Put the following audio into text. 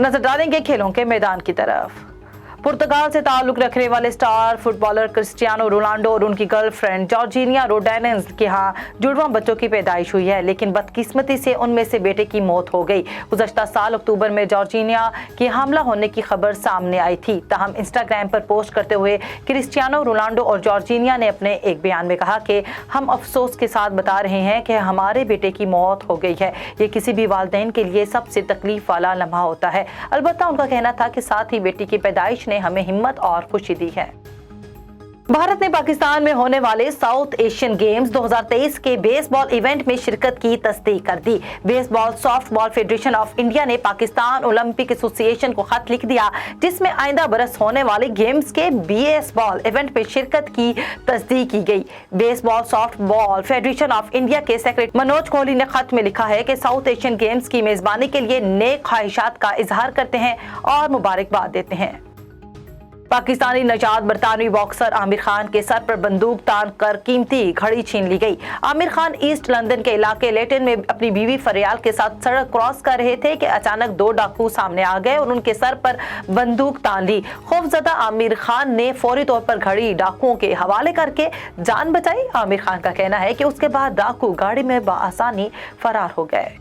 नजर डालेंगे खेलों के मैदान की तरफ। पुर्तगाल से ताल्लुक रखने वाले स्टार फुटबॉलर क्रिस्टियानो रोनाल्डो और उनकी गर्लफ्रेंड जॉर्जिनिया रोडेनेंस के यहाँ जुड़वा बच्चों की पैदाइश हुई है, लेकिन बदकिस्मती से उनमें से बेटे की मौत हो गई। गुज़श्ता साल अक्टूबर में जॉर्जिनिया की हमला होने की खबर सामने आई थी। ताहम इंस्टाग्राम पर पोस्ट करते हुए क्रिस्टियानो रोनाल्डो और जॉर्जिनिया ने अपने एक बयान में कहा कि हम अफसोस के साथ बता रहे हैं कि हमारे बेटे की मौत हो गई है। ये किसी भी वालिदैन के लिए सबसे तकलीफ वाला लम्हा होता है। अलबत्ता उनका कहना था कि साथ ही बेटी की पैदाइश ने हमें हिम्मत और खुशी दी है। भारत ने पाकिस्तान में होने वाले साउथ एशियन गेम्स 2023 के बेसबॉल इवेंट में शिरकत की तस्दीक कर दी। Baseball softball federation of India ने पाकिस्तान ओलंपिक एसोसिएशन को खत लिख दिया, जिसमें आइंदा बरस होने वाले गेम्स के बेसबॉल इवेंट में शिरकत की तस्दीक की गई। Baseball softball federation of India के सेक्रेटरी मनोज कोहली ने खत में लिखा है कि साउथ एशियन गेम्स की मेजबानी के लिए नेक ख्वाहिशात का इजहार करते हैं और मुबारकबाद देते हैं। पाकिस्तानी नजाद बरतानवी बॉक्सर आमिर खान के सर पर बंदूक तान कर कीमती घड़ी छीन ली गई। आमिर खान ईस्ट लंदन के इलाके लेटन में अपनी बीवी फरियाल के साथ सड़क क्रॉस कर रहे थे कि अचानक दो डाकू सामने आ गए और उनके सर पर बंदूक तान ली। खौफजदा आमिर खान ने फौरी तौर पर घड़ी डाकुओं के हवाले करके जान बचाई। आमिर खान का कहना है कि उसके बाद डाकू गाड़ी में बआसानी फरार हो गए।